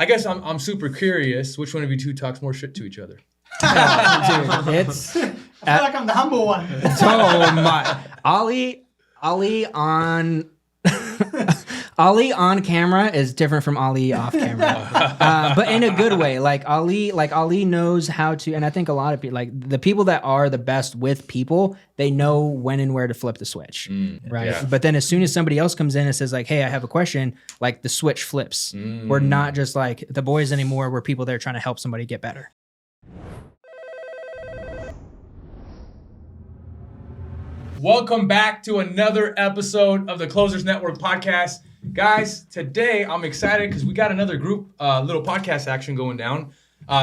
I guess I'm super curious. Which one of you two talks more shit to each other? Dude, it's I feel like I'm the humble one. oh my Ali on Ali on camera is different from Ali off camera, but in a good way. Like Ali knows how to, and I think a lot of people, like the people that are the best with people, they know when and where to flip the switch, right? Yeah. But then as soon as somebody else comes in and says like, "Hey, I have a question," like the switch flips. We're not just like the boys anymore. We're people that are trying to help somebody get better. Welcome back to another episode of the Closers Network podcast. Guys, today I'm excited because we got another group little podcast action going down.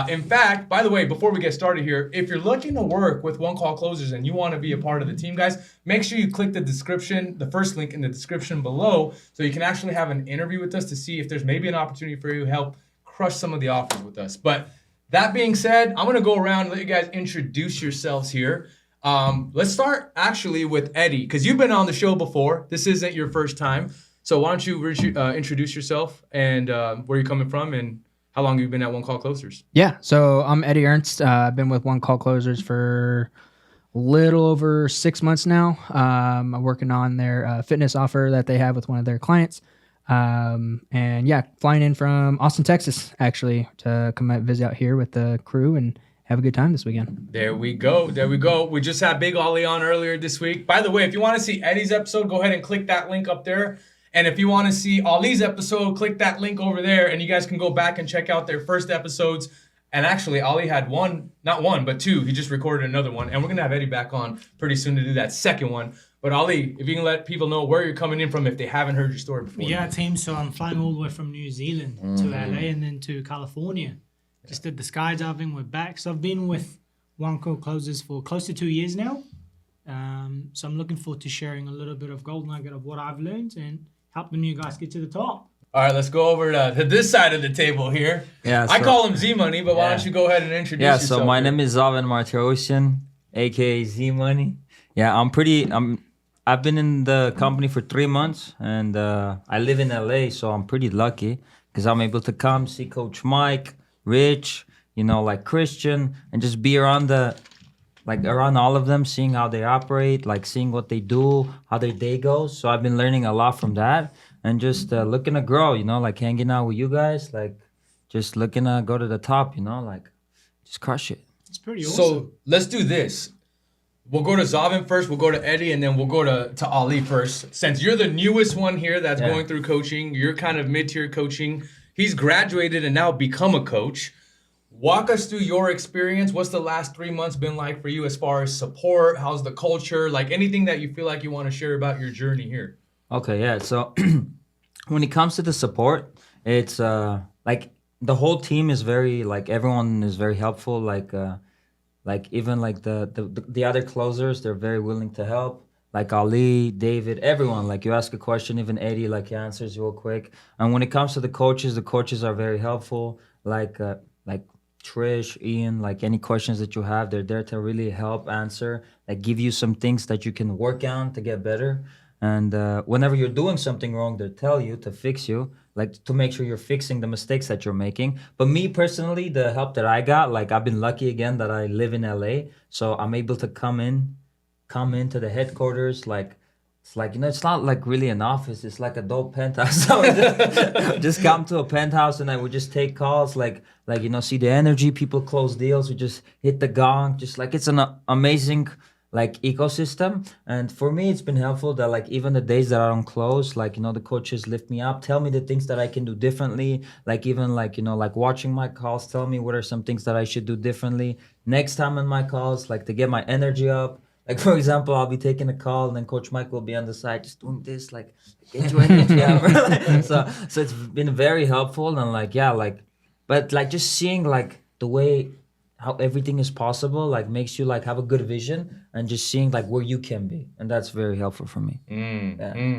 In fact, by the way, before we get started here, if you're looking to work with One Call Closers and you want to be a part of the team, guys, make sure you click the description, the first link in the description below, so you can actually have an interview with us to see if there's maybe an opportunity for you to help crush some of the offers with us. But that being said, I'm going to go around and let you guys introduce yourselves here. Let's start actually with Eddie, because you've been on the show before. This isn't your first time. So why don't you introduce yourself and where you're coming from and how long you've been at One Call Closers? Yeah, so I'm Eddie Ernst. I've been with One Call Closers for a little over 6 months now. I'm working on their fitness offer that they have with one of their clients. And yeah, flying in from Austin, Texas, actually, to come out visit out here with the crew and have a good time this weekend. There we go. We just had Big Ollie on earlier this week. By the way, if you want to see Eddie's episode, go ahead and click that link up there. And if you want to see Ollie's episode, click that link over there, and you guys can go back and check out their first episodes. And actually, Ollie had not one, but two. He just recorded another one, and we're going to have Eddie back on pretty soon to do that second one. But Ollie, if you can let people know where you're coming in from if they haven't heard your story before. Yeah, team. So I'm flying all the way from New Zealand to LA and then to California. Just did the skydiving. We're back. So I've been with One Call Closers for close to 2 years now. So I'm looking forward to sharing a little bit of gold nugget of what I've learned and helping you guys get to the top. All right, let's go over to this side of the table here. Yeah, I call him Z-Money, but why don't you go ahead and introduce yourself? so my name is Zaven Martirosyan, aka Z-Money. Yeah, I've been in the company for 3 months, and I live in LA, so I'm pretty lucky because I'm able to come see Coach Mike, Rich, like Christian, and just be around around all of them, seeing how they operate, like seeing what they do, how their day goes. So I've been learning a lot from that, and just looking to grow, like hanging out with you guys, like just looking to go to the top, like just crush it. It's pretty awesome. So let's do this. We'll go to Zaven first, we'll go to Eddie, and then we'll go to Ollie first. Since you're the newest one here that's going through coaching, you're kind of mid-tier coaching. He's graduated and now become a coach. Walk us through your experience. What's the last 3 months been like for you as far as support? How's the culture? Like anything that you feel like you want to share about your journey here. Okay, yeah. So when it comes to the support, it's like the whole team is very, like everyone is very helpful. Like even like the other closers, they're very willing to help. Like Ali, David, everyone. Like you ask a question, even Eddie, like he answers real quick. And when it comes to the coaches are very helpful. Like Trish, Ian, like any questions that you have, they're there to really help answer, like give you some things that you can work on to get better. And whenever you're doing something wrong, they'll tell you to fix you, like to make sure you're fixing the mistakes that you're making. But me personally, the help that I got, like I've been lucky again that I live in LA, so I'm able to come into the headquarters. Like it's like, it's not like really an office, it's like a dope penthouse. So just come to a penthouse and I would just take calls, like see the energy, people close deals, we just hit the gong, just like it's an amazing like ecosystem. And for me, it's been helpful that like even the days that I don't close, like the coaches lift me up, tell me the things that I can do differently, like even like like watching my calls, tell me what are some things that I should do differently next time in my calls, like to get my energy up. Like for example, I'll be taking a call and then Coach Mike will be on the side just doing this, like get your energy up. So it's been very helpful. And but like just seeing like the way how everything is possible, like makes you like have a good vision and just seeing like where you can be, and that's very helpful for me.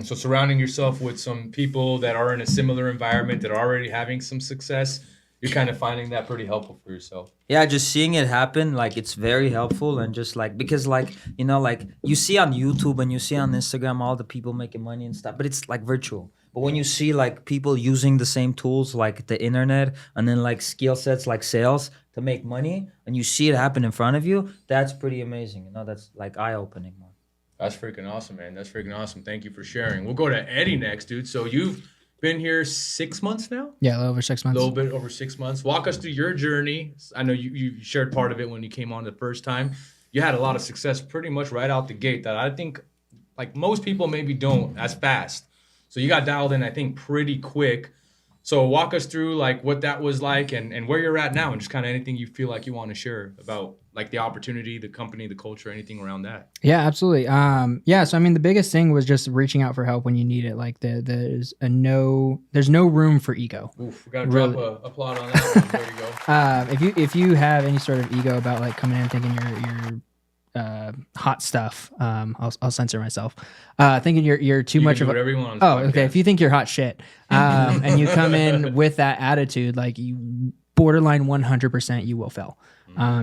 So surrounding yourself with some people that are in a similar environment that are already having some success, you're kind of finding that pretty helpful for yourself. Yeah, just seeing it happen, like it's very helpful. And just like because like like you see on YouTube and you see on Instagram all the people making money and stuff, but it's like virtual. But when you see like people using the same tools like the internet and then like skill sets like sales to make money, and you see it happen in front of you, that's pretty amazing. You know, that's like eye-opening, man. That's freaking awesome, man. That's freaking awesome. Thank you for sharing. We'll go to Eddie next, dude. So you've been here 6 months now? Yeah, a little over 6 months. A little bit over 6 months. Walk us through your journey. I know you shared part of it when you came on the first time. You had a lot of success pretty much right out the gate that I think like most people maybe don't as fast. So you got dialed in, I think, pretty quick. So walk us through like what that was like and where you're at now and just kind of anything you feel like you want to share about like the opportunity, the company, the culture, anything around that. Yeah, absolutely. So I mean, the biggest thing was just reaching out for help when you need it. Like there's no room for ego. Oof, we got to drop a applaud on that one. There you go. If you have any sort of ego about like coming in thinking you're hot stuff, I'll censor myself. Thinking you're too much of whatever you want on this podcast. okay. If you think you're hot shit, and you come in with that attitude, like you borderline 100%, you will fail.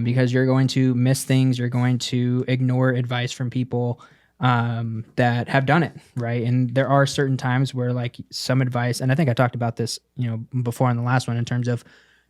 Because you're going to miss things, you're going to ignore advice from people that have done it, right? And there are certain times where like some advice, and I think I talked about this, before on the last one in terms of,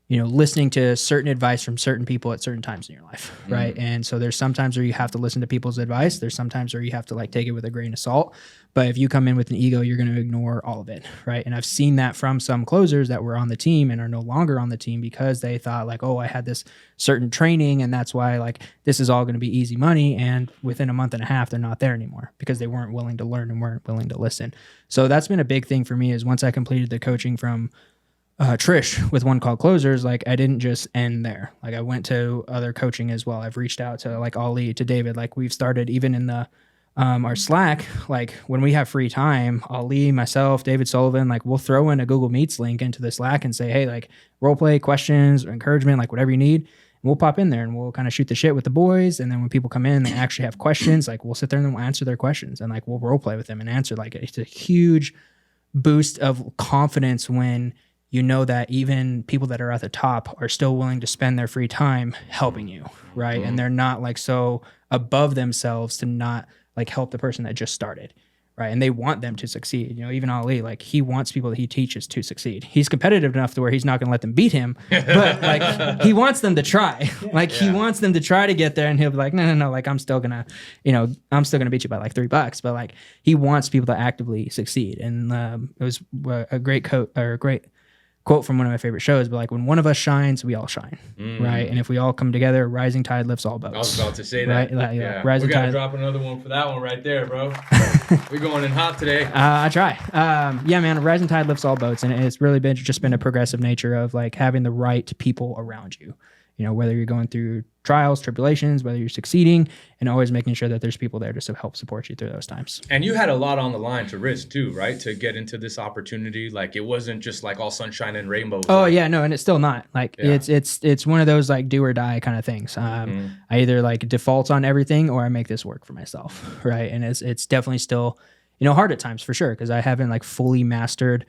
listening to certain advice from certain people at certain times in your life, right? And so there's sometimes where you have to listen to people's advice. There's sometimes where you have to like take it with a grain of salt. But if you come in with an ego, you're going to ignore all of it, right? And I've seen that from some closers that were on the team and are no longer on the team because they thought like, oh, I had this certain training and that's why like this is all going to be easy money. And within a month and a half, they're not there anymore because they weren't willing to learn and weren't willing to listen. So that's been a big thing for me is once I completed the coaching from Trish with One Call Closers, like I didn't just end there. Like I went to other coaching as well. I've reached out to like Ali, to David. Like we've started even in the our Slack, like when we have free time, Ali, myself, David Sullivan, like we'll throw in a Google Meets link into the Slack and say, hey, like role play, questions, or encouragement, like whatever you need. And we'll pop in there and we'll kind of shoot the shit with the boys. And then when people come in, they actually have questions, like we'll sit there and we'll answer their questions and like we'll role play with them and answer. Like it's a huge boost of confidence when you know that even people that are at the top are still willing to spend their free time helping you, right? And they're not like so above themselves to not like help the person that just started, right? And they want them to succeed. Even Ali, like he wants people that he teaches to succeed. He's competitive enough to where he's not going to let them beat him, but like he wants them to try. Like he wants them to try to get there, and he'll be like, no, like I'm still gonna beat you by like $3, but like he wants people to actively succeed. And it was a great quote from one of my favorite shows, but like when one of us shines, we all shine, right? And if we all come together, rising tide lifts all boats. I was about to say that. Right? Yeah. Rising we got to tide. drop another one for that one right there, bro. We're going in hot today. I try. Yeah, man, rising tide lifts all boats. And it's really been a progressive nature of like having the right people around you. Whether you're going through trials, tribulations, whether you're succeeding, and always making sure that there's people there to help support you through those times. And you had a lot on the line to risk too, right? To get into this opportunity. Like it wasn't just like all sunshine and rainbows. Oh yeah, no, and it's still not. Like it's one of those like do or die kind of things. I either like default on everything or I make this work for myself, right? And it's definitely still, hard at times for sure because I haven't like fully mastered.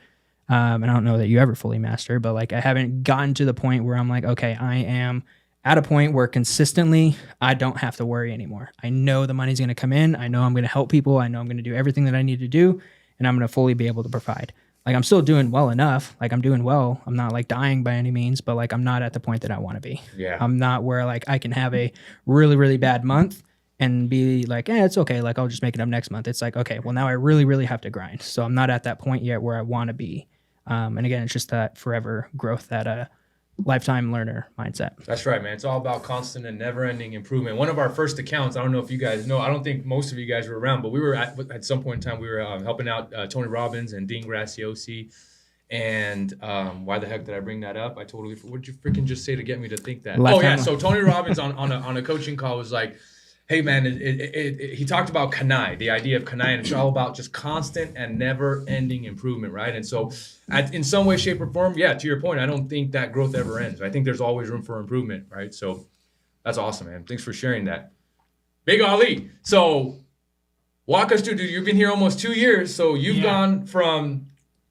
And I don't know that you ever fully master, but like I haven't gotten to the point where I'm like, okay, I am at a point where consistently I don't have to worry anymore. I know the money's going to come in. I know I'm going to help people. I know I'm going to do everything that I need to do, and I'm going to fully be able to provide. Like I'm still doing well enough. Like I'm doing well. I'm not like dying by any means, but like I'm not at the point that I want to be. Yeah. I'm not where like I can have a really, really bad month and be like, it's okay. Like I'll just make it up next month. It's like, okay, well now I really, really have to grind. So I'm not at that point yet where I want to be. And again, it's just that forever growth, that lifetime learner mindset. That's right, man. It's all about constant and never-ending improvement. One of our first accounts, I don't know if you guys know, I don't think most of you guys were around, but we were at some point in time, we were helping out Tony Robbins and Dean Graziosi. And why the heck did I bring that up? I totally, what did you freaking just say to get me to think that? So Tony Robbins on a coaching call was like, hey man, he talked about Kanai, the idea of Kanai, and it's all about just constant and never-ending improvement, right? And so, in some way, shape, or form, yeah, to your point, I don't think that growth ever ends. I think there's always room for improvement, right? So, that's awesome, man. Thanks for sharing that. Big Ali. So, walk us through, dude. You've been here almost 2 years, so you've gone from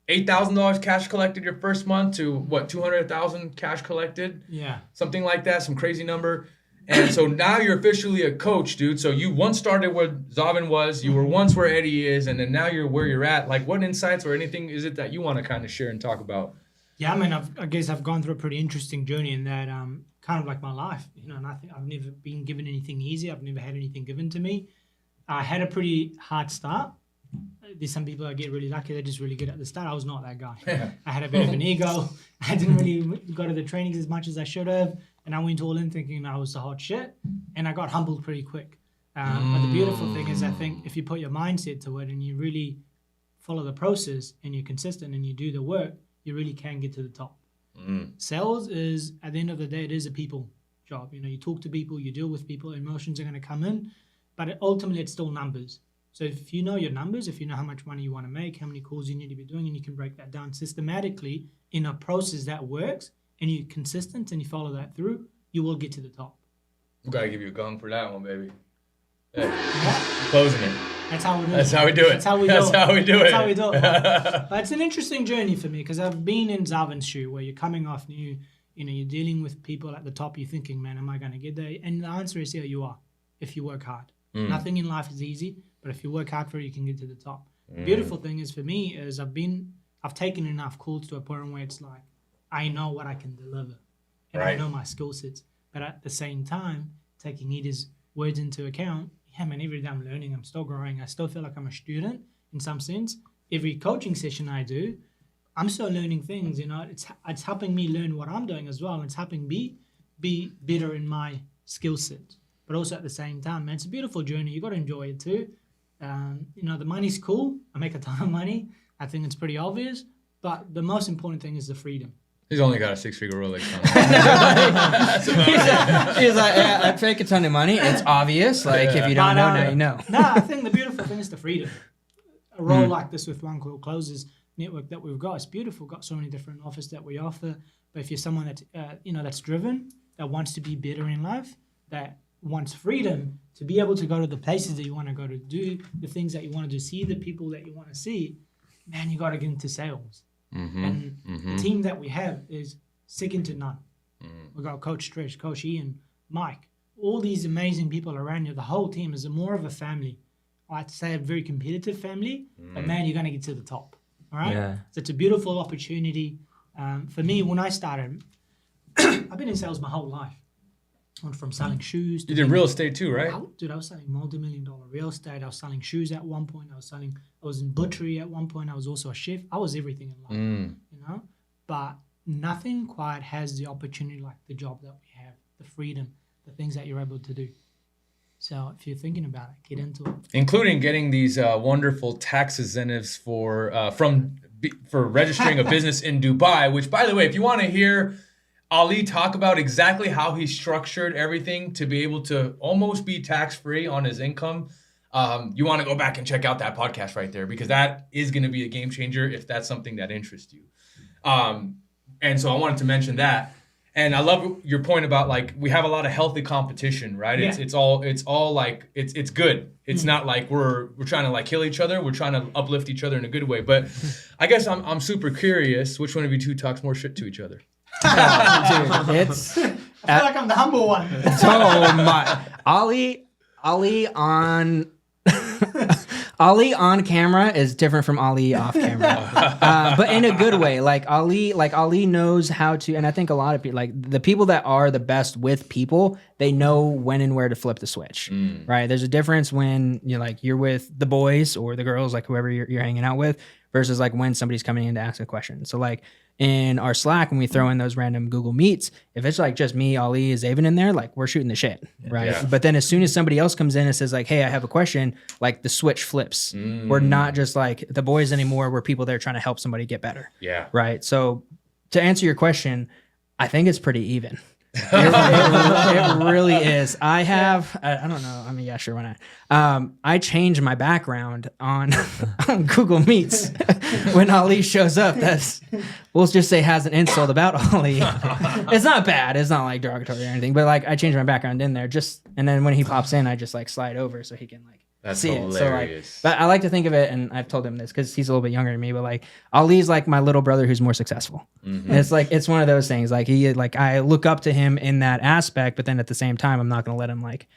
$8,000 cash collected your first month to what, $200,000 cash collected? Yeah, something like that, some crazy number. And so now you're officially a coach, dude. So you once started where Zaven was, you were once where Eddie is, and then now you're where you're at. Like, what insights or anything is it that you want to kind of share and talk about? Yeah, I mean, I guess I've gone through a pretty interesting journey in that, kind of like my life, you know, and I think I've never been given anything easy. I've never had anything given to me. I had a pretty hard start. There's some people that get really lucky. They're just really good at the start. I was not that guy. I had a bit of an ego. I didn't really go to the trainings as much as I should have. And I went all in thinking I was the hot shit. And I got humbled pretty quick. But the beautiful thing is, I think if you put your mindset to it and you really follow the process and you're consistent and you do the work, you really can get to the top. Sales is, at the end of the day, it is a people job. You know, you talk to people, you deal with people, emotions are going to come in, but ultimately it's still numbers. So if you know your numbers, if you know how much money you want to make, how many calls you need to be doing, and you can break that down systematically in a process that works, and you're consistent and you follow that through, you will get to the top. We gotta give you a gong for that one, baby. Hey, closing it. That's how we do it. That's how we do it. That's how we do it. That's how we do it. That's how we do it. But it's an interesting journey for me because I've been in Zaven's shoe where you're coming off new, you know, you're dealing with people at the top. You're thinking, man, am I going to get there? And the answer is, yeah, you are, if you work hard. Nothing in life is easy, but if you work hard for it, you can get to the top. The beautiful thing is for me is I've taken enough calls to a point where it's like, I know what I can deliver and I know my skill sets. But at the same time, taking Eda's words into account, yeah, man, every day I'm learning, I'm still growing. I still feel like I'm a student in some sense. Every coaching session I do, I'm still learning things, you know. It's helping me learn what I'm doing as well. And it's helping me be better in my skill set. But also at the same time, man, it's a beautiful journey. You got to enjoy it too. You know, the money's cool. I make a ton of money. I think it's pretty obvious. But the most important thing is the freedom. He's only got a 6-figure Rolex on. He's like, yeah, I fake a ton of money. It's obvious. Like, if you don't know, now you know. No, I think the beautiful thing is the freedom. A role like this with One Call Closes network that we've got, it's beautiful. Got so many different offers that we offer. But if you're someone that's, you know, that's driven, that wants to be better in life, that wants freedom to be able to go to the places that you want to go to do, the things that you want to do, see the people that you want to see, man, you got to get into sales. And the team that we have is second to none. We've got Coach Trish, Coach Ian, Mike, all these amazing people around you. The whole team is more of a family. I like to say a very competitive family, but man, you're going to get to the top. All right? Yeah. So it's a beautiful opportunity. For me, when I started, I've been in sales my whole life. I went from selling shoes to... You did real estate too, right? Dude, I was selling multi-million-dollar real estate. I was selling shoes at one point. I was in butchery at one point. I was also a chef. I was everything in life, you know? But nothing quite has the opportunity like the job that we have, the freedom, the things that you're able to do. So if you're thinking about it, get into it. Including getting these wonderful tax incentives for registering a business in Dubai, which, by the way, if you want to hear Ali talk about exactly how he structured everything to be able to almost be tax-free on his income, you want to go back and check out that podcast right there, because that is going to be a game changer if that's something that interests you. And so I wanted to mention that. And I love your point about, like, we have a lot of healthy competition, right? Yeah. It's all like it's good. It's not like we're trying to like kill each other. We're trying to uplift each other in a good way. But I guess I'm super curious, which one of you two talks more shit to each other? Dude, it's... I feel like I'm the humble one. Oh my! Ali on camera is different from Ali off camera, but in a good way. Like Ali knows how to, and I think a lot of people, like the people that are the best with people, they know when and where to flip the switch. Right? There's a difference when you're with the boys or the girls, like whoever you're hanging out with, versus like when somebody's coming in to ask a question. So like in our Slack, when we throw in those random Google Meets, if it's like just me, Ali, Zaven in there, like we're shooting the shit, right? Yeah. But then as soon as somebody else comes in and says like, hey, I have a question, like the switch flips. We're not just like the boys anymore. We're people that are trying to help somebody get better. Yeah. Right. So to answer your question, I think it's pretty even. It really is. I don't know. I mean, yeah, sure, why not? I changed my background on Google Meets when Ali shows up. We'll just say has an insult about Ali. It's not bad. It's not like derogatory or anything, but like I changed my background in there and then when he pops in, I just like slide over so he can like That's see it. So like, hilarious. but I like to think of it, and I've told him this because he's a little bit younger than me. But like, Ali's like my little brother who's more successful. Mm-hmm. And it's like it's one of those things. Like I look up to him in that aspect, but then at the same time, I'm not gonna let him like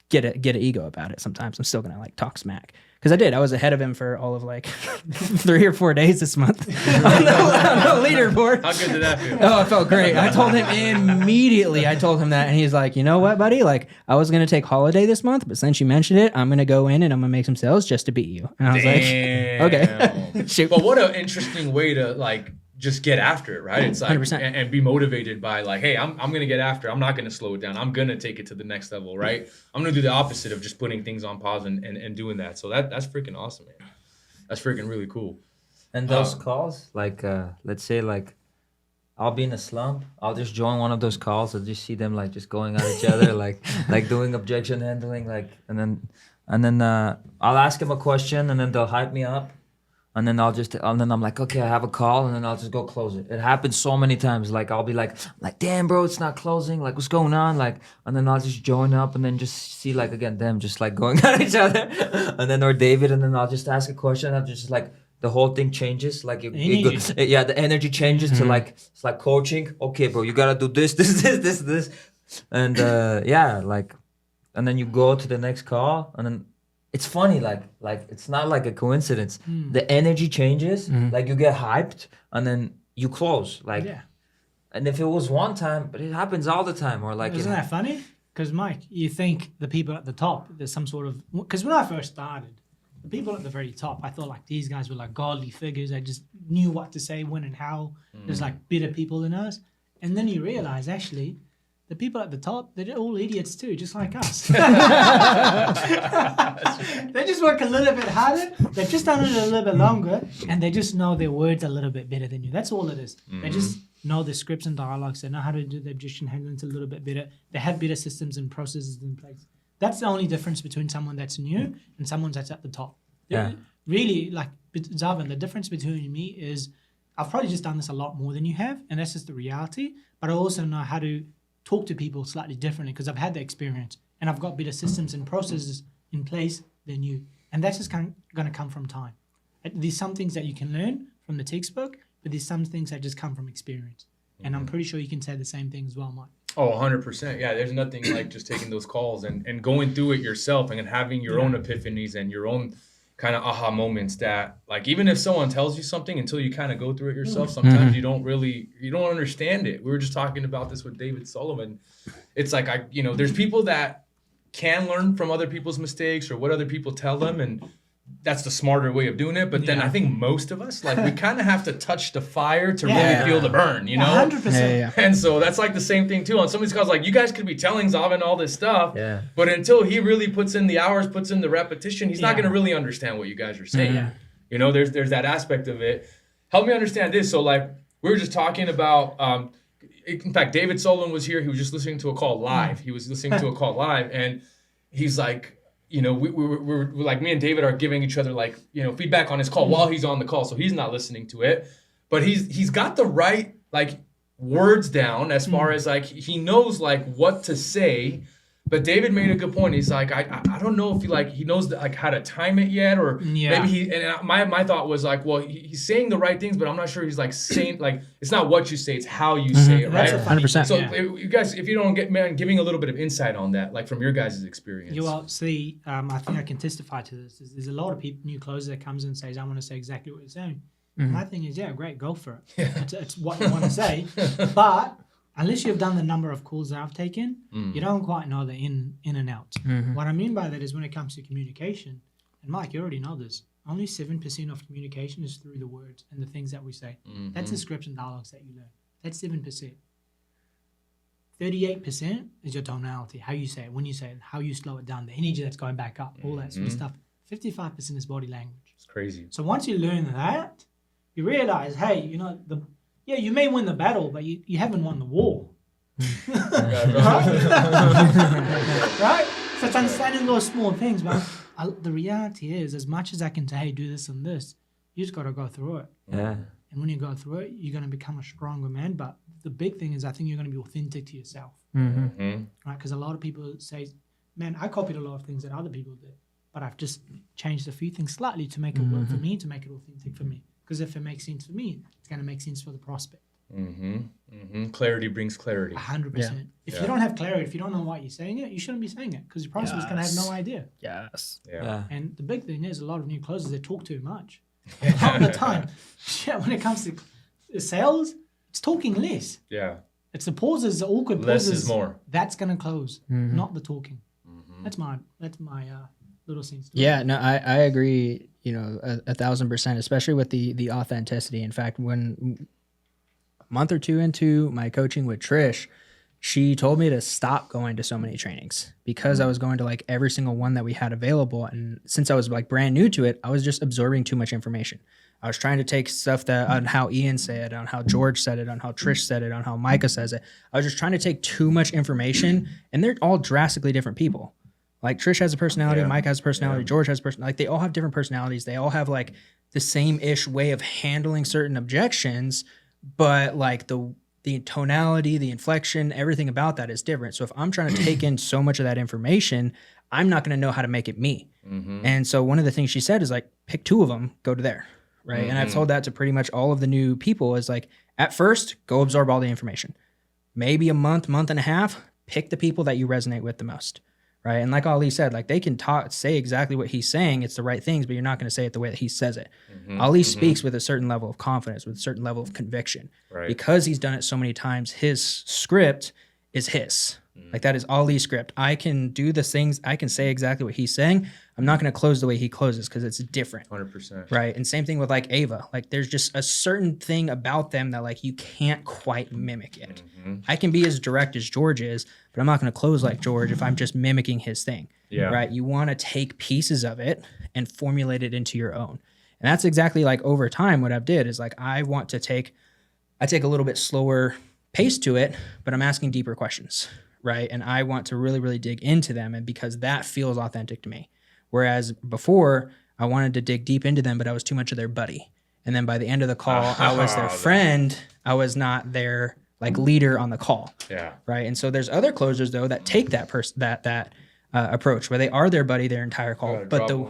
get an ego about it. Sometimes I'm still gonna like talk smack. Because I was ahead of him for all of like 3 or 4 days this month on the leaderboard. How good did that feel? Oh, it felt great. I told him immediately. I told him that, and he's like, you know what, buddy? Like, I was gonna take holiday this month, but since you mentioned it, I'm gonna go in and I'm gonna make some sales just to beat you. And I was Damn. like, okay, shoot. But what an interesting way to like just get after it, right? It's like 100%. and be motivated by like, hey, I'm gonna get after it. I'm not gonna slow it down. I'm gonna take it to the next level, right? I'm gonna do the opposite of just putting things on pause and doing that. So that's freaking awesome, man. That's freaking really cool. And those calls, like let's say like I'll be in a slump, I'll just join one of those calls and just see them like just going at each other, like doing objection handling, like and then I'll ask them a question and then they'll hype me up. And then I'm like, okay, I have a call, and then I'll just go close it. It happens so many times. Like I'll be like, damn, bro, it's not closing. Like, what's going on? Like, and then I'll just join up, and then just see like again them just like going at each other, and then or David, and then I'll just ask a question. I'll just like the whole thing changes. Like the energy changes to like it's like coaching. Okay, bro, you gotta do this, and like, and then you go to the next call, and then. It's funny, like it's not like a coincidence. The energy changes, like you get hyped, and then you close, like. Yeah. And if it was one time, but it happens all the time, or like. Isn't that funny? Because Mike, you think the people at the top, there's some sort of. Because when I first started, the people at the very top, I thought like these guys were like godly figures. They just knew what to say, when, and how. There's like better people than us, and then you realize actually. The people at the top, they're all idiots too, just like us. They just work a little bit harder. They've just done it a little bit longer, and they just know their words a little bit better than you. That's all it is. They just know the scripts and dialogues. They know how to do the objection handling a little bit better. They have better systems and processes in place. That's the only difference between someone that's new and someone that's at the top. Yeah. Really, like Zaven, the difference between me is I've probably just done this a lot more than you have, and that's just the reality. But I also know how to talk to people slightly differently because I've had the experience and I've got better systems and processes in place than you. And that's just going to come from time. There's some things that you can learn from the textbook, but there's some things that just come from experience. And I'm pretty sure you can say the same thing as well, Mike. Oh, 100%. Yeah, there's nothing like just taking those calls and going through it yourself and having your own epiphanies and your own kind of aha moments that like even if someone tells you something until you kind of go through it yourself, sometimes you don't understand it. We were just talking about this with David Solomon. It's like there's people that can learn from other people's mistakes or what other people tell them, and that's the smarter way of doing it. But then I think most of us, like, we kind of have to touch the fire to really feel the burn, you know? 100%. Yeah. And so that's like the same thing too. On some of these calls, like, you guys could be telling Zaven all this stuff, but until he really puts in the hours, puts in the repetition, he's not going to really understand what you guys are saying. Yeah. You know, there's that aspect of it. Help me understand this. So, like, we were just talking about, in fact, David Solon was here. He was just listening to a call live. He was listening to a call live, and he's like, you know, we're like, me and David are giving each other, like, you know, feedback on his call while he's on the call, so he's not listening to it, but he's got the right, like, words down as far as, like, he knows, like, what to say. But David made a good point. He's like, I don't know if he knows like how to time it yet, or maybe my thought was like, well, he's saying the right things, but I'm not sure he's like saying, like, it's not what you say, it's how you say it, right? 100%. So you guys, if you don't get, man, giving a little bit of insight on that, like from your guys' experience. You will see, I think I can testify to this. There's a lot of people, new closers that comes in and says, I want to say exactly what you're saying. My thing is, great, go for it. It's what you want to say. But unless you've done the number of calls that I've taken, you don't quite know the in and out. What I mean by that is when it comes to communication, and Mike, you already know this, only 7% of communication is through the words and the things that we say. That's the scripts and dialogues that you learn. That's 7%. 38% is your tonality, how you say it, when you say it, how you slow it down, the energy that's going back up, all that sort of stuff. 55% is body language. It's crazy. So once you learn that, you realize, hey, you know, you may win the battle, but you haven't won the war. Right? So it's understanding those small things, but the reality is, as much as I can say, hey, do this and this, you just got to go through it. Yeah. And when you go through it, you're going to become a stronger man. But the big thing is, I think you're going to be authentic to yourself. Right? Because a lot of people say, man, I copied a lot of things that other people did. But but I've just changed a few things slightly to make it work for me, to make it authentic for me. Because if it makes sense for me, it's going to make sense for the prospect. Clarity brings clarity. 100%. If you don't have clarity, if you don't know why you're saying it, you shouldn't be saying it because your prospect's going to have no idea. Yes. Yeah. And the big thing is a lot of new closers, they talk too much. A lot of the time, when it comes to sales, it's talking less. Yeah. It's the pauses, the awkward Less pauses. is more. That's going to close, not the talking. That's my little sense. Yeah, no, I agree, 1,000%, especially with the authenticity. In fact, when a month or two into my coaching with Trish, she told me to stop going to so many trainings because I was going to like every single one that we had available. And since I was like brand new to it, I was just absorbing too much information. I was trying to take stuff that on how Ian said, on how George said it, on how Trish said it, on how Micah says it. I was just trying to take too much information, and they're all drastically different people. Like Trish has a personality, Mike has a personality, George has a personality. Like they all have different personalities. They all have like the same-ish way of handling certain objections, but like the tonality, the inflection, everything about that is different. So if I'm trying to take in so much of that information, I'm not going to know how to make it me. And so one of the things she said is like, pick two of them, go to there. Right. And I've told that to pretty much all of the new people is like, at first, go absorb all the information. Maybe a month and a half, pick the people that you resonate with the most. Right. And like Ali said, like they can say exactly what he's saying. It's the right things, but you're not going to say it the way that he says it. Ali speaks with a certain level of confidence, with a certain level of conviction. Right. Because he's done it so many times, his script is his. Like that is Ali's script. I can do the things, I can say exactly what he's saying. I'm not going to close the way he closes because it's different. 100%. Right. And same thing with like Ava. Like there's just a certain thing about them that like you can't quite mimic it. I can be as direct as George is, but I'm not going to close like George if I'm just mimicking his thing. Yeah. Right. You want to take pieces of it and formulate it into your own. And that's exactly like over time what I've did is like I take a little bit slower pace to it, but I'm asking deeper questions. Right. And I want to really, really dig into them. And because that feels authentic to me. Whereas before I wanted to dig deep into them, but I was too much of their buddy. And then by the end of the call, I was their friend. I was not their like leader on the call. Yeah. Right. And so there's other closers though that take that approach where they are their buddy their entire call. But the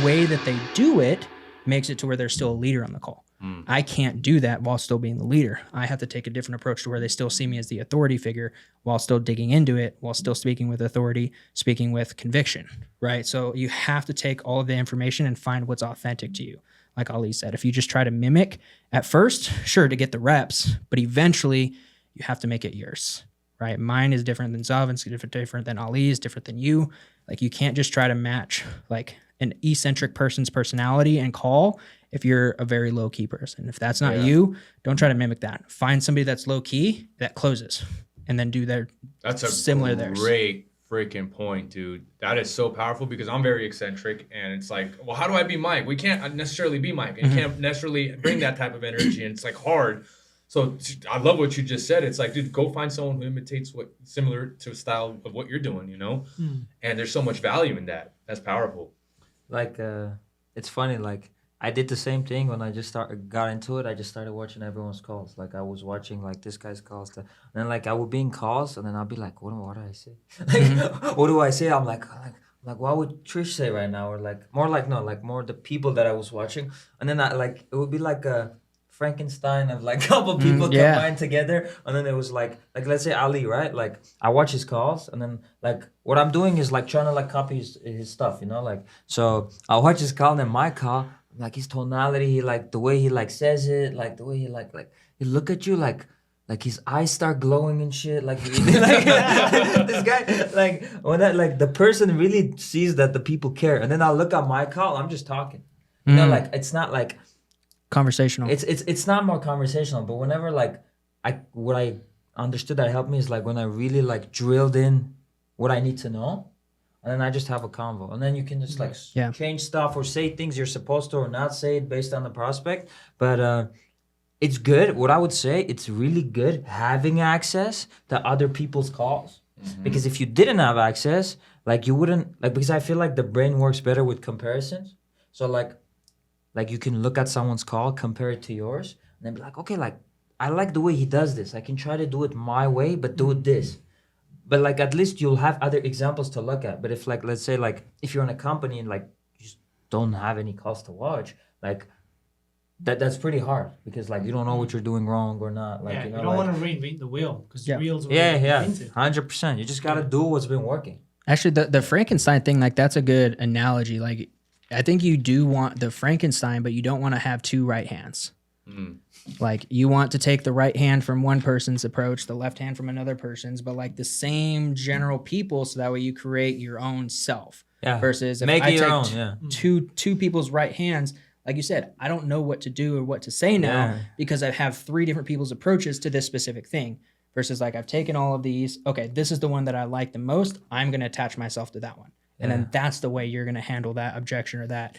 way that they do it makes it to where they're still a leader on the call. I can't do that while still being the leader. I have to take a different approach to where they still see me as the authority figure while still digging into it, while still speaking with authority, speaking with conviction, right? So you have to take all of the information and find what's authentic to you. Like Ali said, if you just try to mimic at first, sure, to get the reps, but eventually you have to make it yours, right? Mine is different than Zaven's, different than Ali's, different than you. Like you can't just try to match like an eccentric person's personality and call if you're a very low-key person. If that's not you, don't try to mimic that. Find somebody that's low-key that closes and then do their similar theirs. Great freaking point, dude. That is so powerful because I'm very eccentric and it's like, well, how do I be Mike? We can't necessarily be Mike and can't necessarily bring that type of energy and it's like hard. So I love what you just said. It's like, dude, go find someone who imitates similar to a style of what you're doing, And there's so much value in that. That's powerful. Like, it's funny, like, I did the same thing when I just got into it. I just started watching everyone's calls. Like I was watching like this guy's calls, and then like I would be in calls, and then I'll be like, "What do I say? Like, what do I say?" I'm like, what would Trish say right now? Or like more the people that I was watching, and then it would be like a Frankenstein of like a couple people combined together, and then it was like let's say Ali, right? Like I watch his calls, and then like what I'm doing is like trying to like copy his stuff, like so I watch his call and then my call. Like his tonality, he like the way he like says it, like the way he like he look at you like his eyes start glowing and shit. Like, like this guy, like when that like the person really sees that the people care, and then I'll look at my call. I'm just talking, like it's not like conversational. It's not more conversational, but whenever like what I understood that helped me is like when I really like drilled in what I need to know. And then I just have a convo. And then you can just like change stuff or say things you're supposed to or not say it based on the prospect. But it's good. What I would say, it's really good having access to other people's calls. Because if you didn't have access, like you wouldn't, like because I feel like the brain works better with comparisons. So like you can look at someone's call, compare it to yours, and then be like, okay, like I like the way he does this. I can try to do it my way, but do it this. but like at least you'll have other examples to look at. But if like let's say like if you're in a company and like you just don't have any calls to watch, like that's pretty hard because like you don't know what you're doing wrong or not. Like you know, don't like, want to reinvent the wheel because the Yeah. wheels are yeah, already invented. 100%. You just gotta do what's been working. Actually, the Frankenstein thing, like that's a good analogy. Like, I think you do want the Frankenstein, but you don't want to have two right hands. Like, you want to take the right hand from one person's approach, the left hand from another person's, but like the same general people, so that way you create your own self. Yeah. Versus if Make I it your take own. Yeah. two people's right hands, like you said, I don't know what to do or what to say now Yeah. because I have three different people's approaches to this specific thing. Versus like I've taken all of these. Okay, this is the one that I like the most. I'm going to attach myself to that one, and then that's the way you're going to handle that objection or that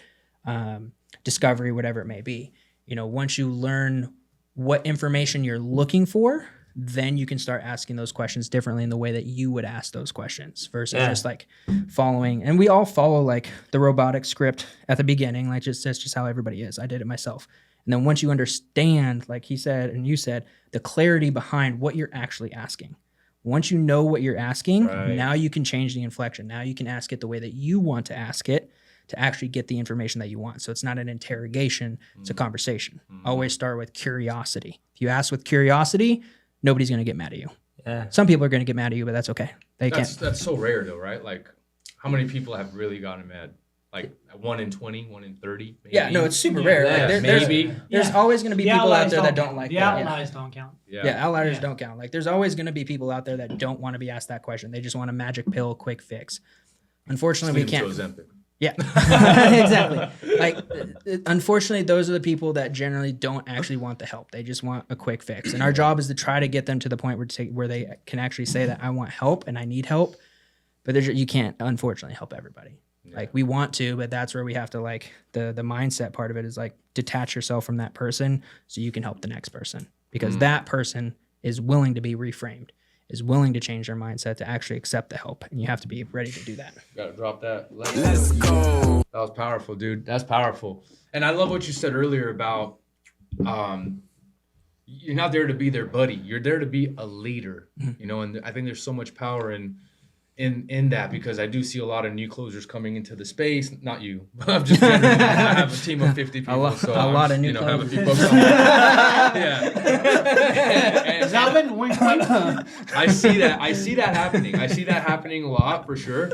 discovery, whatever it may be. You know, once you learn what information you're looking for, then you can start asking those questions differently in the way that you would ask those questions versus just like following. And we all follow like the robotic script at the beginning, like that's just how everybody is. I did it myself. And then once you understand, like he said and you said, the clarity behind what you're actually asking. Once you know what you're asking, now you can change the inflection. Now you can ask it the way that you want to ask it to actually get the information that you want. So it's not an interrogation, it's a conversation. Always start with curiosity. If you ask with curiosity, nobody's going to get mad at you. Yeah. Some people are going to get mad at you, but that's okay. That's so rare though, right? Like, how many people have really gotten mad? Like 1 in 20, 1 in 30? Maybe? Yeah, no, it's super rare. Yeah, Like, maybe. there's always going to be The people out outliers there that don't count. like the that. outliers don't count. Yeah, outliers don't count. Like, there's always going to be people out there that don't want to be asked that question. They just want a magic pill, quick fix. Unfortunately, we can't. Yeah, exactly. Like, unfortunately, those are the people that generally don't actually want the help. They just want a quick fix. And our job is to try to get them to the point where they can actually say that I want help and I need help. But you can't, unfortunately, help everybody. Like, we want to, but that's where we have to, like, the mindset part of it is like detach yourself from that person so you can help the next person, because that person is willing to be reframed, is willing to change their mindset to actually accept the help, and you have to be ready to do that. Gotta drop that. Let's go. That was powerful, dude. That's powerful. And I love what you said earlier about you're not there to be their buddy. You're there to be a leader. You know, and I think there's so much power in that, because I do see a lot of new closers coming into the space. Not you. I'm just I have a team of 50 people. A lot of new closers. Have a few folks on yeah. And Zaven, wink, wink. I see that happening. I see that happening a lot, for sure.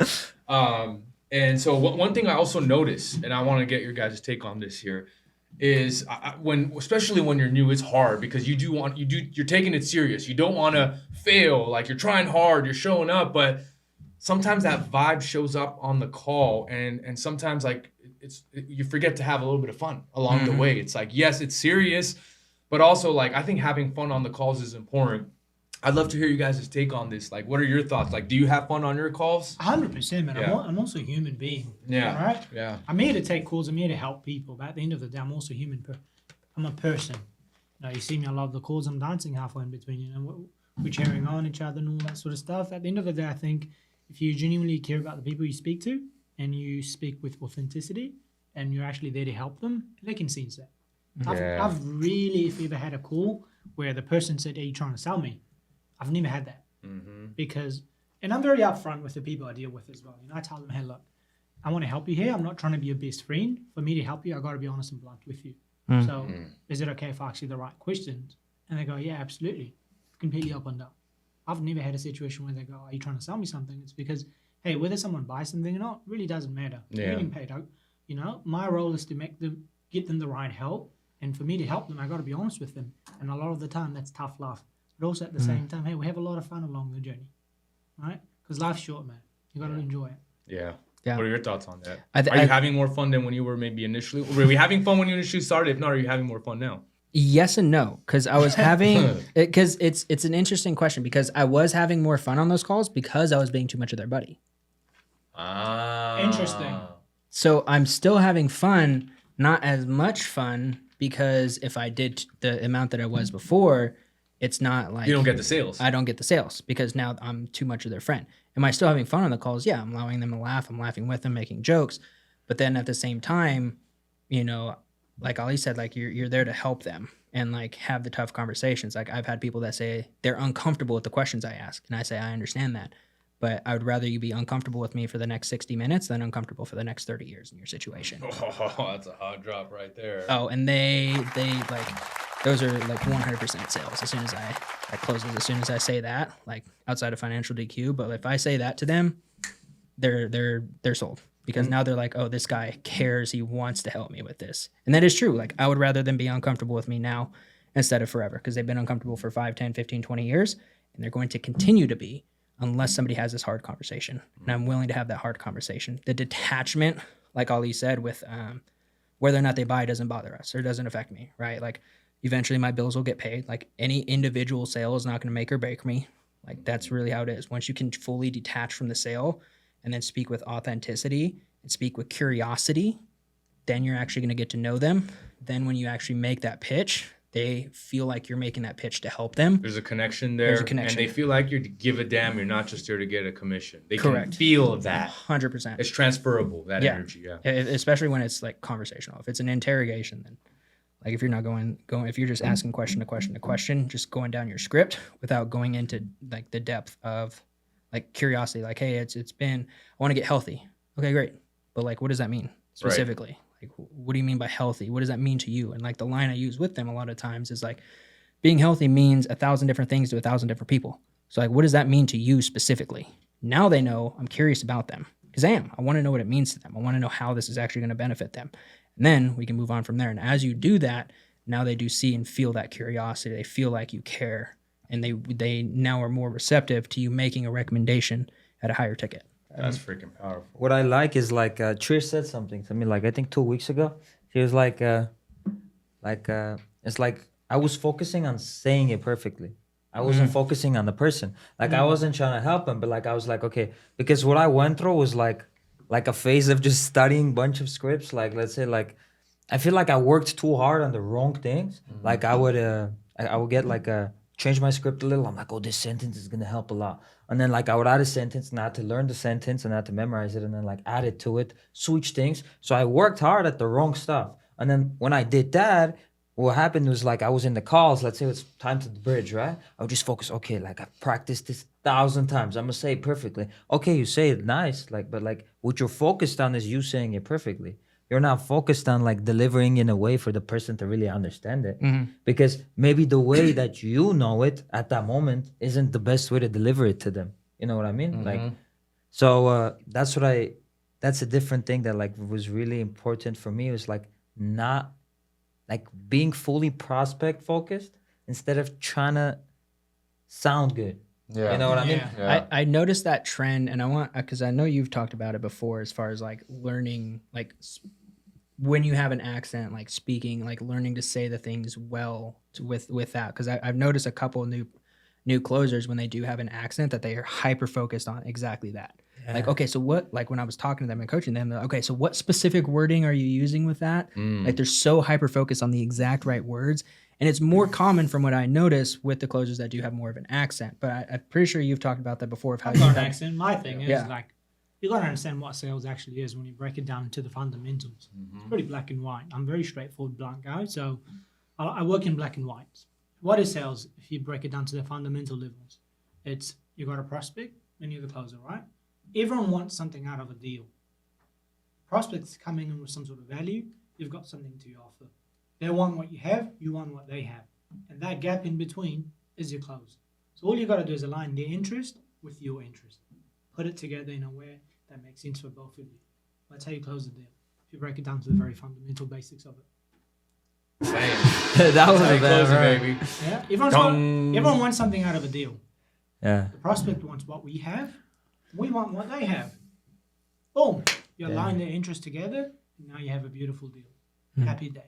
And so one thing I also notice, and I want to get your guys' take on this here, is especially when you're new, it's hard because you're taking it serious. You don't want to fail. Like, you're trying hard, you're showing up, but sometimes that vibe shows up on the call, and sometimes like you forget to have a little bit of fun along the way. It's like, yes, it's serious, but also like I think having fun on the calls is important. I'd love to hear you guys' take on this. Like, what are your thoughts? Like, do you have fun on your calls? 100%, man. Yeah. I'm also a human being. Yeah. All right? Yeah. I'm here to take calls. I'm here to help people. But at the end of the day, I'm also human. I'm a person. You know, you see me, I love the calls. I'm dancing halfway in between. You know, we're cheering on each other and all that sort of stuff. At the end of the day, I think if you genuinely care about the people you speak to and you speak with authenticity and you're actually there to help them, they can sense that. Yeah. I've really, if you ever had a call where the person said, "Are you trying to sell me?" I've never had that because, and I'm very upfront with the people I deal with as well. You know, I tell them, "Hey, look, I want to help you here. I'm not trying to be your best friend. For me to help you, I got to be honest and blunt with you. So, is it okay if I ask you the right questions?" And they go, "Yeah, absolutely, completely up and down." I've never had a situation where they go, "Are you trying to sell me something?" It's because, hey, whether someone buys something or not really doesn't matter. Yeah. You're getting paid. You know, my role is to get them the right help, and for me to help them, I got to be honest with them. And a lot of the time, that's tough love. But also at the same time, hey, we have a lot of fun along the journey, right? Because life's short, man. You got to enjoy it. Yeah. Yeah. What are your thoughts on that? Are you having more fun than when you were maybe initially? Were we having fun when you initially started? If not, are you having more fun now? Yes and no, because I was having because it's an interesting question, because I was having more fun on those calls because I was being too much of their buddy. Interesting. So I'm still having fun, not as much fun, because if I did the amount that I was before, it's not like You don't get the sales. I don't get the sales because now I'm too much of their friend. Am I still having fun on the calls? Yeah, I'm allowing them to laugh. I'm laughing with them, making jokes. But then at the same time, you know, like Ali said, like you're there to help them and like have the tough conversations. Like I've had people that say they're uncomfortable with the questions I ask, and I say I understand that, but I would rather you be uncomfortable with me for the next 60 minutes than uncomfortable for the next 30 years in your situation. Oh, that's a hot drop right there. Oh, and they like those are like 100% sales as soon as I closes as soon as I say that, like outside of financial DQ. But if I say that to them, they're sold. Because now they're like, oh, this guy cares. He wants to help me with this. And that is true. Like, I would rather them be uncomfortable with me now instead of forever, because they've been uncomfortable for 5, 10, 15, 20 years, and they're going to continue to be unless somebody has this hard conversation. And I'm willing to have that hard conversation. The detachment, like Ali said, with whether or not they buy doesn't bother us or doesn't affect me, right? Like, eventually my bills will get paid. Like, any individual sale is not going to make or break me. Like, that's really how it is. Once you can fully detach from the sale, and then speak with authenticity and speak with curiosity, then you're actually going to get to know them. Then when you actually make that pitch, they feel like you're making that pitch to help them. There's a connection there. There's a connection. And they feel like you give a damn. You're not just there to get a commission. They Correct. can feel that. 100%. It's transferable, that energy, yeah. Especially when it's like conversational. If it's an interrogation, then like if you're not going, if you're just asking question to question to question, just going down your script without going into like the depth of like curiosity, like, hey, it's been, I want to get healthy. Okay, great. But like, what does that mean specifically? Right. Like, what do you mean by healthy? What does that mean to you? And like the line I use with them a lot of times is like, being healthy means 1,000 different things to 1,000 different people. So like, what does that mean to you specifically? Now they know I'm curious about them because I want to know what it means to them. I want to know how this is actually going to benefit them. And then we can move on from there. And as you do that, now they do see and feel that curiosity. They feel like you care. And they now are more receptive to you making a recommendation at a higher ticket. That's freaking powerful. What I like is like Trish said something to me like I think 2 weeks ago. She was like it's like I was focusing on saying it perfectly. I wasn't focusing on the person. Like I wasn't trying to help him, but like I was like, okay, because what I went through was like a phase of just studying a bunch of scripts. Like let's say like I feel like I worked too hard on the wrong things. Like I would get like change my script a little. I'm like, oh, this sentence is gonna help a lot. And then like I would add a sentence, not to learn the sentence and not to memorize it, and then like add it to it, switch things. So I worked hard at the wrong stuff. And then when I did that, what happened was like I was in the calls, let's say it's time to the bridge, right? I would just focus, okay, like I practiced this 1,000 times. I'm gonna say it perfectly. Okay, you say it nice, like, but like what you're focused on is you saying it perfectly. You're not focused on like delivering in a way for the person to really understand it. Because maybe the way that you know it at that moment isn't the best way to deliver it to them. You know what I mean? Like, so that's a different thing that like was really important for me. It was like not like being fully prospect focused instead of trying to sound good. Yeah. You know what I mean? Yeah. I noticed that trend, and I want, because I know you've talked about it before as far as like learning, like when you have an accent, like speaking, like learning to say the things well with that. Because I've noticed a couple new closers when they do have an accent that they are hyper focused on exactly that. Yeah. Like, okay, so what, like when I was talking to them and coaching them, okay, so what specific wording are you using with that? Like they're so hyper focused on the exact right words. And it's more common from what I notice with the closers that do have more of an accent. But I'm pretty sure you've talked about that before. Of how I've got an accent. My thing is like, you got to understand what sales actually is when you break it down to the fundamentals. It's pretty black and white. I'm a very straightforward, blunt guy. So I work in black and white. What is sales if you break it down to the fundamental levels? It's you got a prospect and you're the closer, right? Everyone wants something out of a deal. Prospects coming in with some sort of value, you've got something to offer. They want what you have, you want what they have. And that gap in between is your close. So all you got to do is align their interest with your interest. Put it together in a way that makes sense for both of you. That's how you close the deal. If you break it down to the very fundamental basics of it. That was a bad word. Baby. Yeah, everyone wants something out of a deal. Yeah. The prospect wants what we have. We want what they have. Boom. You align their interests together, and now you have a beautiful deal. Happy days.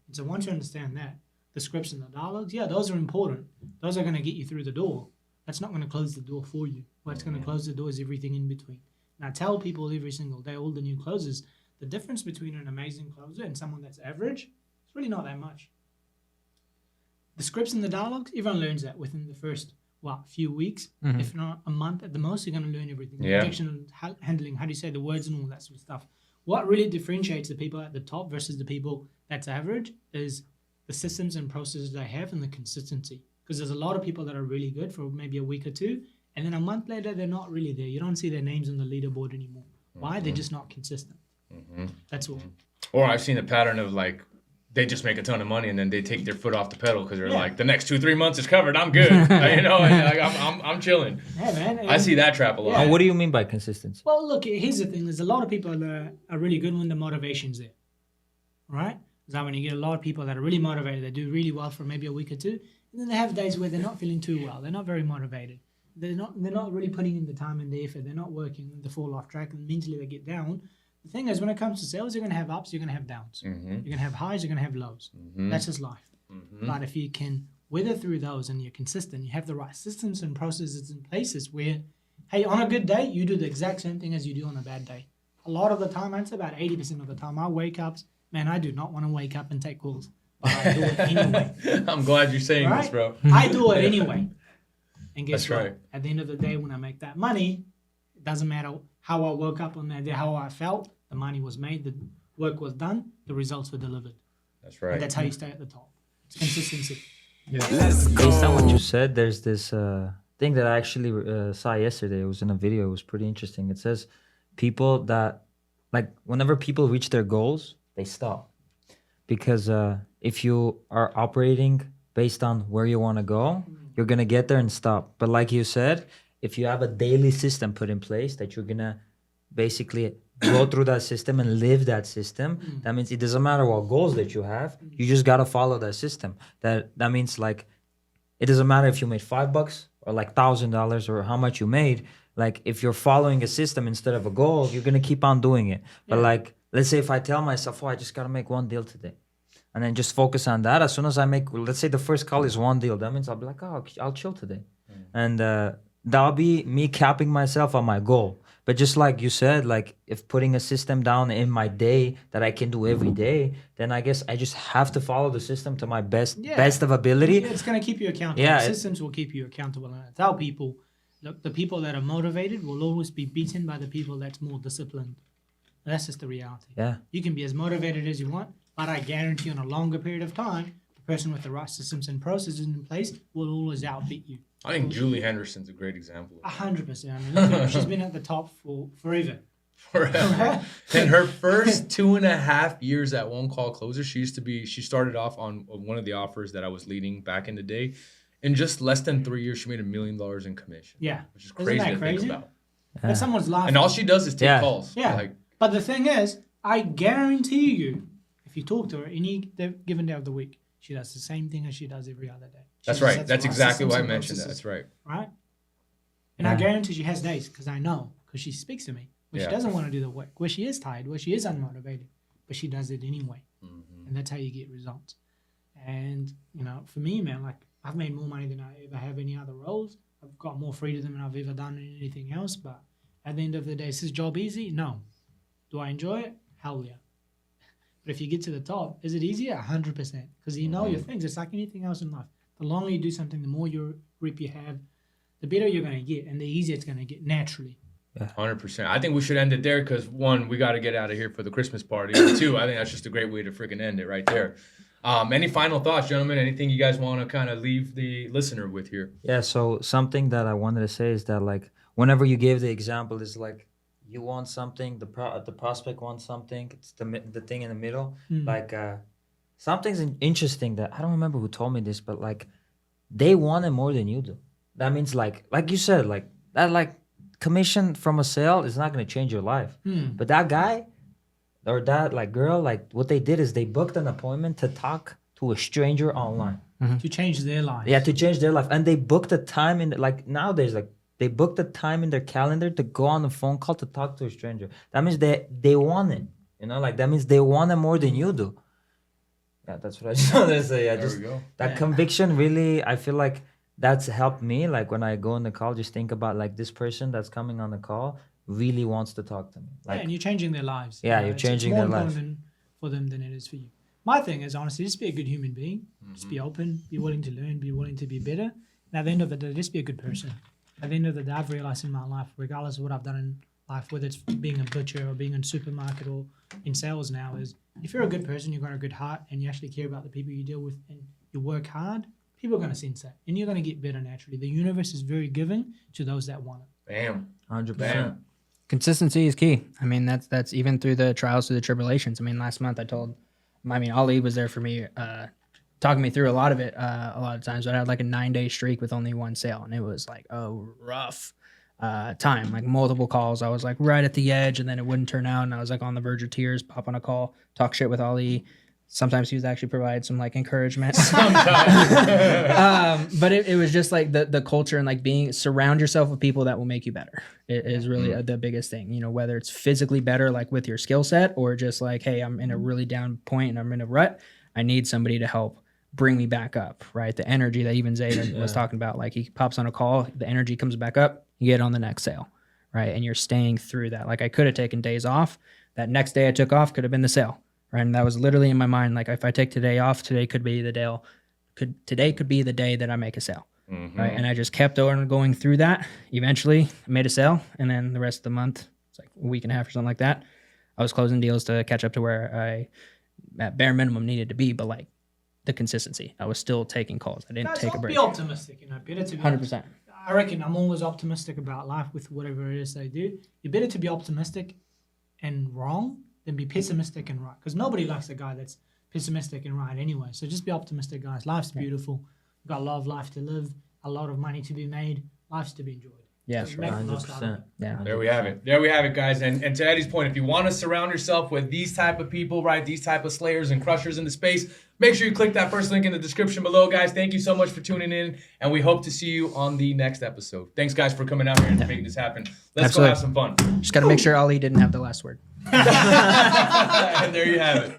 And so once you understand that, the scripts and the dialogues, those are important. Those are going to get you through the door. That's not going to close the door for you. What's going to close the door is everything in between. And I tell people every single day, all the new closers, the difference between an amazing closer and someone that's average is really not that much. The scripts and the dialogues, everyone learns that within the first, few weeks, if not a month at the most, you're going to learn everything. Yeah. Objection handling, how do you say the words and all that sort of stuff. what really differentiates the people at the top versus the people that's average is the systems and processes they have and the consistency. Because there's a lot of people that are really good for maybe a week or two, and then a month later they're not really there. You don't see their names on the leaderboard anymore. Why? They're just not consistent. That's all. Or I've seen the pattern of like they just make a ton of money and then they take their foot off the pedal because they're like, the next 2-3 months is covered. I'm good. You know, and, like, I'm chilling. Yeah, man. I see that trap a lot. And what do you mean by consistency? Well, look, here's the thing. There's a lot of people that are really good when the motivation's there, right? So when you get a lot of people that are really motivated, they do really well for maybe a week or two, and then they have days where they're not feeling too well. They're not very motivated. They're not really putting in the time and the effort. They're not working. They fall off track, and mentally they get down. The thing is, when it comes to sales, you're going to have ups, you're going to have downs. You're going to have highs, you're going to have lows. That's just life. But if you can weather through those and you're consistent, you have the right systems and processes in places where, hey, on a good day, you do the exact same thing as you do on a bad day. A lot of the time, I'd say about 80% of the time, I wake up, man, I do not want to wake up and take calls. But I do it anyway. I'm glad you're saying this, bro. I do it anyway. And guess That's what? right. At the end of the day, when I make that money, it doesn't matter how I woke up on that day, how I felt. The money was made, the work was done, the results were delivered. That's right. And that's how you stay at the top. It's consistency. Based on what you said, there's this thing that I actually saw yesterday. It was in a video. It was pretty interesting. It says people that, like, whenever people reach their goals, they stop. Because if you are operating based on where you want to go, you're going to get there and stop. But like you said, if you have a daily system put in place that you're going to basically go through that system and live that system, that means it doesn't matter what goals that you have, you just got to follow that system. That means, like, it doesn't matter if you made $5 or like $1,000 or how much you made. Like, if you're following a system instead of a goal, you're going to keep on doing it. But like, let's say if I tell myself, I just got to make one deal today, and then just focus on that. As soon as I make, let's say the first call is one deal, that means I'll be like, oh, I'll chill today. And that'll be me capping myself on my goal. But just like you said, like, if putting a system down in my day that I can do every day, then I guess I just have to follow the system to my best of ability. Yeah, it's going to keep you accountable. Yeah, Systems will keep you accountable. And I tell people, look, the people that are motivated will always be beaten by the people that's more disciplined. That's just the reality. Yeah. You can be as motivated as you want, but I guarantee on a longer period of time, the person with the right systems and processes in place will always outbeat you. I think Julie Henderson's a great example. 100%. I mean, look at her. She's been at the top for forever. Forever. In her first 2.5 years at One Call Closer, she started off on one of the offers that I was leading back in the day. In just less than 3 years, she made $1 million in commission. Yeah. Which is Isn't crazy that to crazy? think about. That's someone's life. And all she does is take calls. Yeah. Like, but the thing is, I guarantee you, if you talk to her any given day of the week, she does the same thing as she does every other day. that's right. That's exactly why I mentioned that. That's right. Right? And I guarantee she has days, because I know, because she speaks to me, where she doesn't want to do the work, where she is tired, where she is unmotivated, but she does it anyway. And that's how you get results. And, you know, for me, man, like, I've made more money than I ever have any other roles. I've got more freedom than I've ever done in anything else. But at the end of the day, is this job easy? No. Do I enjoy it? Hell yeah. But if you get to the top, is it easier? 100%. Because you know your things. It's like anything else in life. The longer you do something, the more your grip you have, the better you're going to get, and the easier it's going to get naturally. 100%. I think we should end it there because, one, we got to get out of here for the Christmas party. And two, I think that's just a great way to freaking end it right there. Any final thoughts, gentlemen? Anything you guys want to kind of leave the listener with here? Yeah, so something that I wanted to say is that, like, whenever you gave the example, is like, you want something, the prospect wants something, it's the thing in the middle. Like, something's interesting that I don't remember who told me this, but like, they want it more than you do. That means, like you said, like that, like, commission from a sale is not going to change your life. But that guy or that, like, girl, like, what they did is they booked an appointment to talk to a stranger online. To change their life. Yeah, to change their life. And they booked a time in, like, nowadays, like, they booked a time in their calendar to go on a phone call to talk to a stranger. That means they want it. You know, like, that means they want it more than you do. Yeah, that's what I just wanted to say. There we go. That conviction really, I feel like that's helped me. Like, when I go on the call, just think about, like, this person that's coming on the call really wants to talk to me. Like, and you're changing their lives. Yeah, you're changing their lives. It's more important for them than it is for you. My thing is, honestly, just be a good human being. Just be open, be willing to learn, be willing to be better. And at the end of the day, just be a good person. At the end of the day, I've realized in my life, regardless of what I've done in life, whether it's being a butcher or being in a supermarket or in sales now, is if you're a good person, you've got a good heart, and you actually care about the people you deal with, and you work hard, people are going to sense that, and you're going to get better naturally. The universe is very giving to those that want it. Bam. 100%. Consistency is key. I mean, that's even through the trials, through the tribulations. I mean, last month Ali was there for me, talking me through a lot of it, a lot of times. But I had like a 9-day streak with only one sale, and it was like a rough time, like multiple calls. I was like right at the edge, and then it wouldn't turn out, and I was like on the verge of tears, pop on a call, talk shit with Ali. Sometimes he would actually provide some like encouragement. But it was just like the culture and like surround yourself with people that will make you better. It is really the biggest thing, you know, whether it's physically better, like with your skill set, or just like, hey, I'm in a really down point and I'm in a rut. I need somebody to help bring me back up, right? The energy that even Zaven was talking about, like he pops on a call, the energy comes back up, you get on the next sale, right? And you're staying through that. Like I could have taken days off. That next day I took off could have been the sale. Right? And that was literally in my mind. Like if I take today off, today could be the day. Today could be the day that I make a sale, right? And I just kept on going through that. Eventually, I made a sale, and then the rest of the month, it's like a week and a half or something like that. I was closing deals to catch up to where I, at bare minimum, needed to be. But like the consistency, I was still taking calls. I didn't take a break. Be optimistic, you know. Better to be 100%. I reckon I'm always optimistic about life with whatever it is they do. You're better to be optimistic and wrong than be pessimistic and right. Because nobody likes a guy that's pessimistic and right anyway. So just be optimistic, guys. Life's beautiful. We've got a lot of life to live, a lot of money to be made. Life's to be enjoyed. Yeah, So make the most out of it. 100%. Yeah. There we have it. There we have it, guys. And to Eddie's point, if you want to surround yourself with these type of people, right, these type of slayers and crushers in the space, make sure you click that first link in the description below, guys. Thank you so much for tuning in, and we hope to see you on the next episode. Thanks, guys, for coming out here and making this happen. Let's Absolutely. go have some fun. Just got to make sure Ali didn't have the last word. And there you have it.